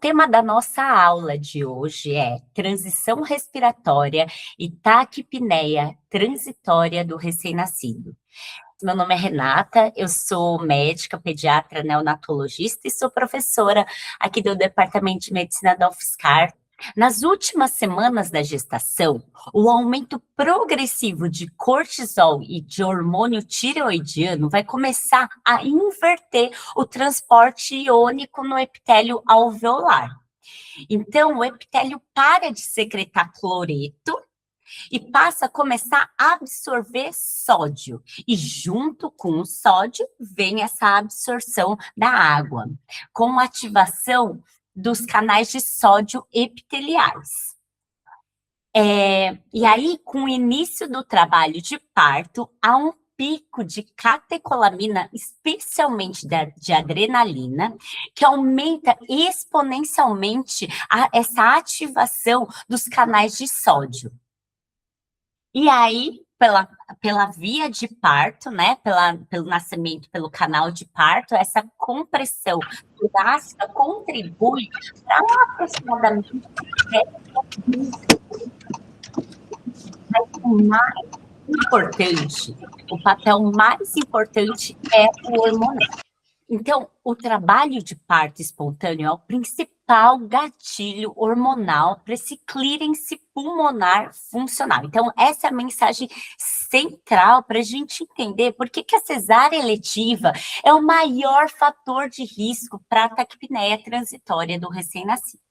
tema da nossa aula de hoje é transição respiratória e taquipneia transitória do recém-nascido. Meu nome é Renata, eu sou médica, pediatra, neonatologista e sou professora aqui do Departamento de Medicina da UFSCar. Nas últimas semanas da gestação, o aumento progressivo de cortisol e de hormônio tireoidiano vai começar a inverter o transporte iônico no epitélio alveolar. Então, o epitélio para de secretar cloreto e passa a começar a absorver sódio. E junto com o sódio vem essa absorção da água, com ativação dos canais de sódio epiteliais. E aí, com o início do trabalho de parto, há um pico de catecolamina, especialmente de adrenalina, que aumenta exponencialmente essa ativação dos canais de sódio. E aí, pela via de parto, né, pelo nascimento, pelo canal de parto, essa compressão torácica contribui para aproximadamente 10%. O papel mais importante é o hormonal. Então, o trabalho de parto espontâneo é o principal gatilho hormonal para esse clearance pulmonar funcional. Então, essa é a mensagem central para a gente entender por que a cesárea eletiva é o maior fator de risco para a taquipneia transitória do recém-nascido.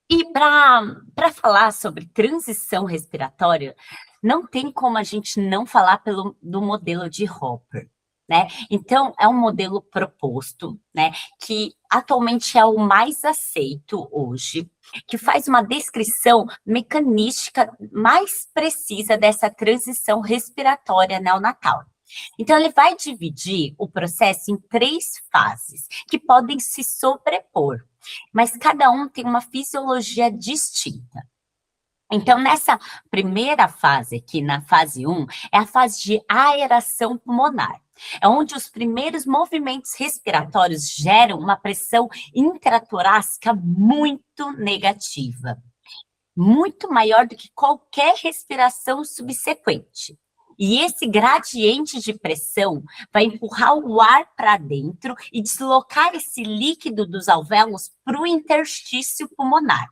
E para falar sobre transição respiratória, não tem como a gente não falar do modelo de Hopper. Né? Então, é um modelo proposto, né, que atualmente é o mais aceito hoje, que faz uma descrição mecanística mais precisa dessa transição respiratória neonatal. Então, ele vai dividir o processo em 3 fases, que podem se sobrepor, mas cada um tem uma fisiologia distinta. Então, nessa primeira fase aqui, na fase 1, é a fase de aeração pulmonar. É onde os primeiros movimentos respiratórios geram uma pressão intratorácica muito negativa. Muito maior do que qualquer respiração subsequente. E esse gradiente de pressão vai empurrar o ar para dentro e deslocar esse líquido dos alvéolos para o interstício pulmonar.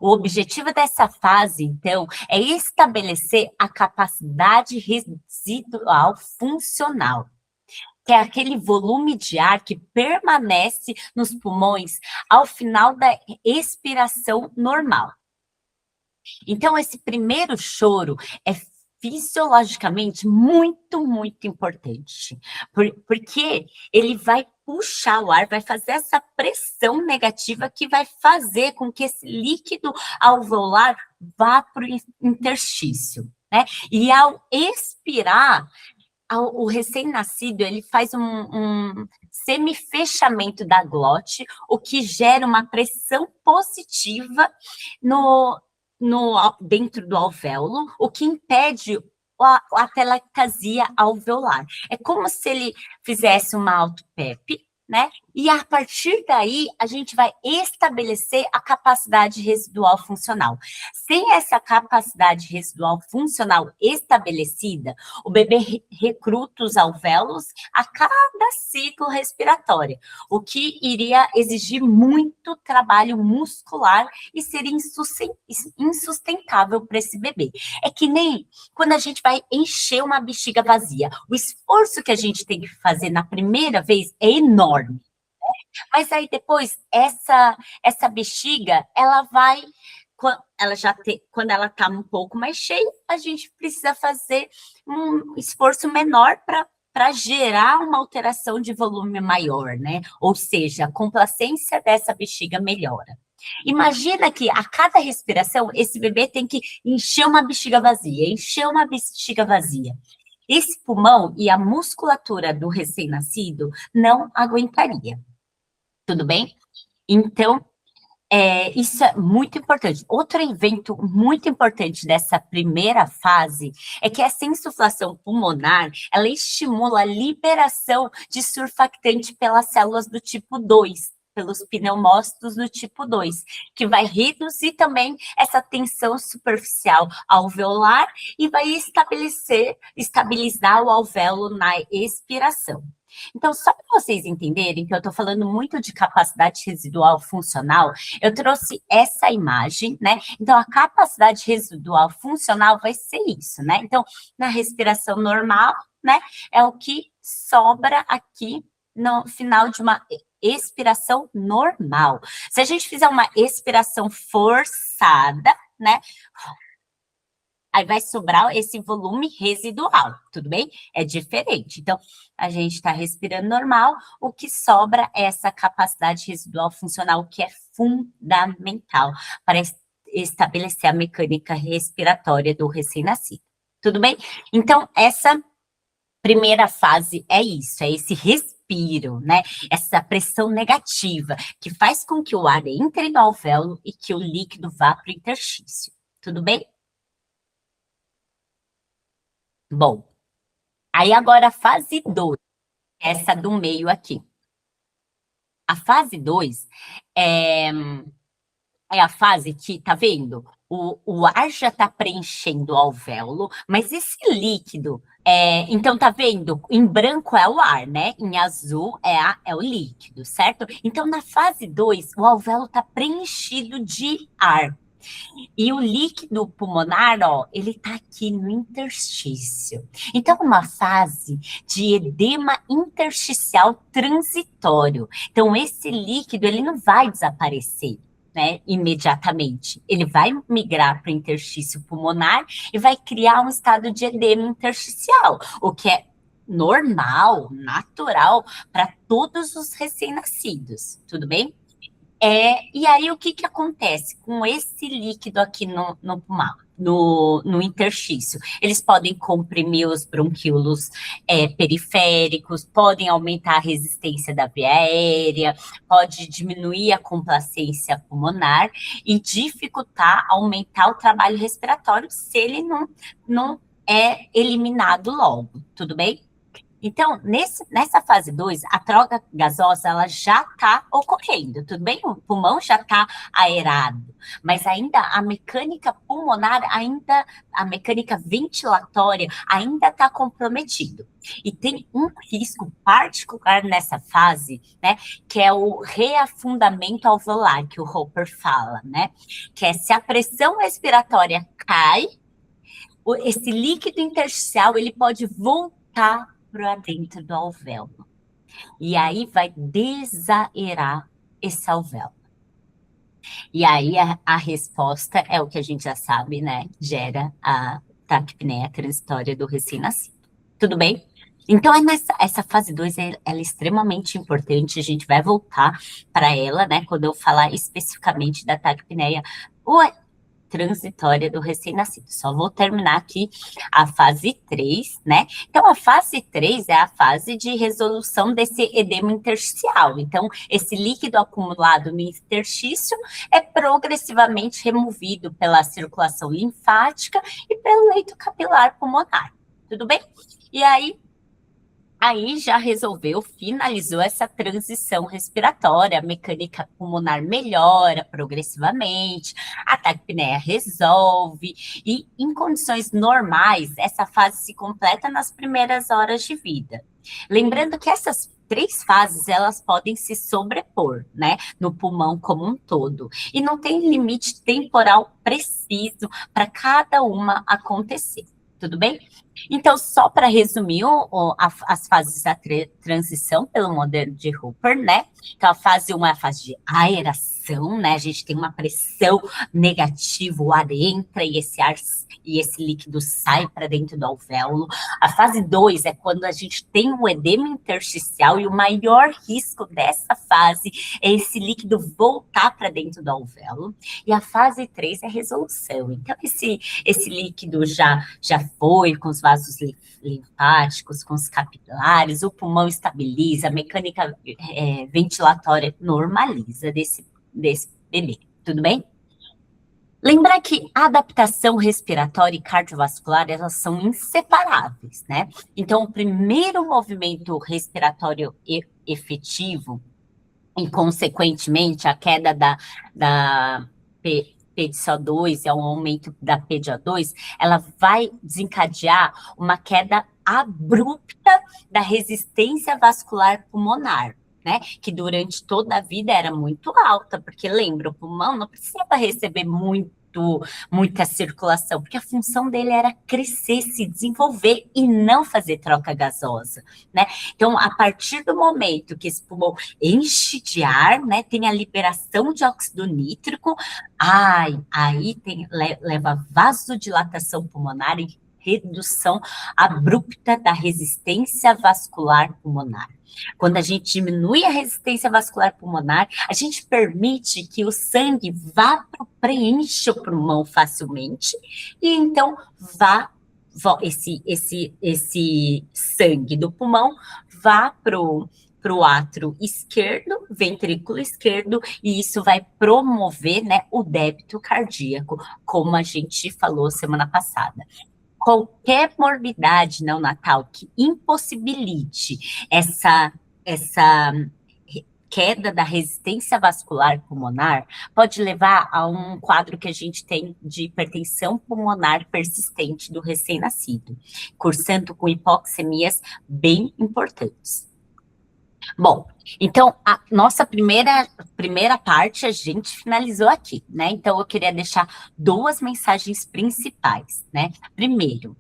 O objetivo dessa fase, então, é estabelecer a capacidade residual funcional, que é aquele volume de ar que permanece nos pulmões ao final da expiração normal. Então, esse primeiro choro é fisiologicamente muito, muito importante, porque ele vai puxar o ar, vai fazer essa pressão negativa que vai fazer com que esse líquido alveolar vá para o interstício, né? E ao expirar, o recém-nascido, ele faz um semifechamento da glote, o que gera uma pressão positiva dentro do alvéolo, o que impede a atelectasia alveolar. É como se ele fizesse uma auto-PEP, né? E a partir daí, a gente vai estabelecer a capacidade residual funcional. Sem essa capacidade residual funcional estabelecida, o bebê recruta os alvéolos a cada ciclo respiratório, o que iria exigir muito trabalho muscular e seria insustentável para esse bebê. É que nem quando a gente vai encher uma bexiga vazia. O esforço que a gente tem que fazer na primeira vez é enorme. Mas aí depois, essa bexiga, ela vai, quando ela está um pouco mais cheia, a gente precisa fazer um esforço menor para gerar uma alteração de volume maior, né? Ou seja, a complacência dessa bexiga melhora. Imagina que a cada respiração, esse bebê tem que encher uma bexiga vazia, encher uma bexiga vazia. Esse pulmão e a musculatura do recém-nascido não aguentaria. Tudo bem? Então, isso é muito importante. Outro evento muito importante dessa primeira fase é que essa insuflação pulmonar, ela estimula a liberação de surfactante pelas células do tipo 2, pelos pneumócitos do tipo 2, que vai reduzir também essa tensão superficial alveolar e vai estabilizar o alvéolo na expiração. Então, só para vocês entenderem que eu estou falando muito de capacidade residual funcional, eu trouxe essa imagem, né? Então, a capacidade residual funcional vai ser isso, né? Então, na respiração normal, né? É o que sobra aqui no final de uma expiração normal. Se a gente fizer uma expiração forçada, né? Aí vai sobrar esse volume residual, tudo bem? É diferente. Então, a gente está respirando normal, o que sobra é essa capacidade residual funcional, que é fundamental para estabelecer a mecânica respiratória do recém-nascido. Tudo bem? Então, essa primeira fase é isso, é esse respiro, né? Essa pressão negativa, que faz com que o ar entre no alvéolo e que o líquido vá para o interstício. Tudo bem? Bom, aí agora a fase 2, essa do meio aqui. A fase 2 é, é a fase que, tá vendo? O ar já tá preenchendo o alvéolo, mas esse líquido, então tá vendo? Em branco é o ar, né? Em azul é o líquido, certo? Então na fase 2, o alvéolo tá preenchido de ar. E o líquido pulmonar, ó, ele tá aqui no interstício. Então, uma fase de edema intersticial transitório. Então, esse líquido, ele não vai desaparecer, né, imediatamente. Ele vai migrar para o interstício pulmonar e vai criar um estado de edema intersticial, o que é normal, natural para todos os recém-nascidos, tudo bem? E aí, o que que acontece com esse líquido aqui no pulmão, no interstício? Eles podem comprimir os bronquíolos periféricos, podem aumentar a resistência da via aérea, pode diminuir a complacência pulmonar e dificultar, aumentar o trabalho respiratório se ele não é eliminado logo, tudo bem? Então, nessa fase 2, a troca gasosa ela já está ocorrendo, tudo bem? O pulmão já está aerado, mas ainda a mecânica pulmonar, a mecânica ventilatória ainda está comprometido. E tem um risco particular nessa fase, né? Que é o reafundamento alveolar, que o Roper fala, né? Que é se a pressão respiratória cai, esse líquido intersticial ele pode voltar para dentro do alvéolo. E aí vai desaerar esse alvéolo. E aí a resposta é o que a gente já sabe, né? Gera a taquipneia transitória do recém-nascido. Tudo bem? Então, essa fase 2 ela é extremamente importante, a gente vai voltar para ela, né? Quando eu falar especificamente da taquipneia transitória do recém-nascido. Só vou terminar aqui a fase 3, né? Então, a fase 3 é a fase de resolução desse edema intersticial. Então, esse líquido acumulado no interstício é progressivamente removido pela circulação linfática e pelo leito capilar pulmonar. Tudo bem? E aí já resolveu, finalizou essa transição respiratória, a mecânica pulmonar melhora progressivamente, a taquipneia resolve, e em condições normais, essa fase se completa nas primeiras horas de vida. Lembrando que essas 3 fases, elas podem se sobrepor, né, no pulmão como um todo, e não tem limite temporal preciso para cada uma acontecer. Tudo bem? Então, só para resumir as fases da transição pelo modelo de Hooper, né? Então, a fase 1 é a fase de aeração, né? A gente tem uma pressão negativa, o ar entra e esse líquido sai para dentro do alvéolo. A fase 2 é quando a gente tem um edema intersticial e o maior risco dessa fase é esse líquido voltar para dentro do alvéolo. E a fase 3 é a resolução. Então, esse líquido já foi com os vasos linfáticos, com os capilares, o pulmão estabiliza, a mecânica ventilatória normaliza desse bebê. Tudo bem? Lembrar que a adaptação respiratória e cardiovascular, elas são inseparáveis, né? Então, o primeiro movimento respiratório efetivo e, consequentemente, a queda da P de CO2 e o aumento da P de O2, ela vai desencadear uma queda abrupta da resistência vascular pulmonar, né? Que durante toda a vida era muito alta, porque lembra, o pulmão não precisava receber muita circulação, porque a função dele era crescer, se desenvolver e não fazer troca gasosa, né? Então, a partir do momento que esse pulmão enche de ar, né, tem a liberação de óxido nítrico, aí leva a vasodilatação pulmonar e redução abrupta da resistência vascular pulmonar. Quando a gente diminui a resistência vascular pulmonar, a gente permite que o sangue preencha o pulmão facilmente e então esse sangue do pulmão vá para o átrio esquerdo, ventrículo esquerdo, e isso vai promover, né, o débito cardíaco, como a gente falou semana passada. Qualquer morbidade neonatal que impossibilite essa queda da resistência vascular pulmonar pode levar a um quadro que a gente tem de hipertensão pulmonar persistente do recém-nascido, cursando com hipoxemias bem importantes. Bom, então a nossa primeira parte a gente finalizou aqui, né? Então eu queria deixar duas mensagens principais, né? Primeiro,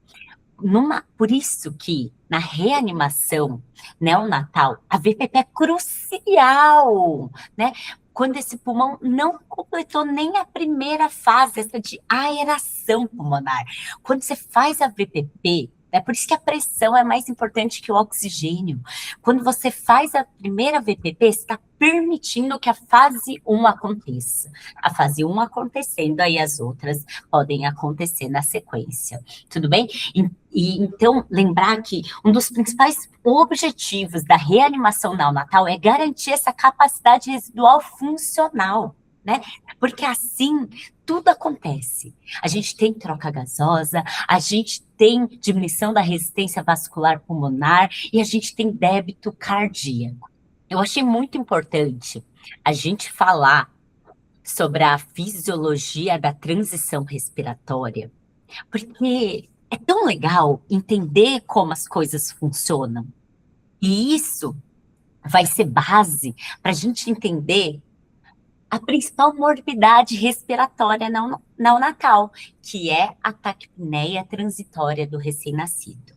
por isso que na reanimação neonatal, a VPP é crucial, né? Quando esse pulmão não completou nem a primeira fase, essa de aeração pulmonar. Quando você faz a VPP, é por isso que a pressão é mais importante que o oxigênio. Quando você faz a primeira VPP, você está permitindo que a fase 1 aconteça. A fase 1 acontecendo, aí as outras podem acontecer na sequência. Tudo bem? Então, lembrar que um dos principais objetivos da reanimação neonatal é garantir essa capacidade residual funcional, né? Porque assim tudo acontece. A gente tem troca gasosa, a gente tem diminuição da resistência vascular pulmonar e a gente tem débito cardíaco. Eu achei muito importante a gente falar sobre a fisiologia da transição respiratória, porque é tão legal entender como as coisas funcionam. E isso vai ser base para a gente entender a principal morbidade respiratória neonatal, que é a taquipneia transitória do recém-nascido.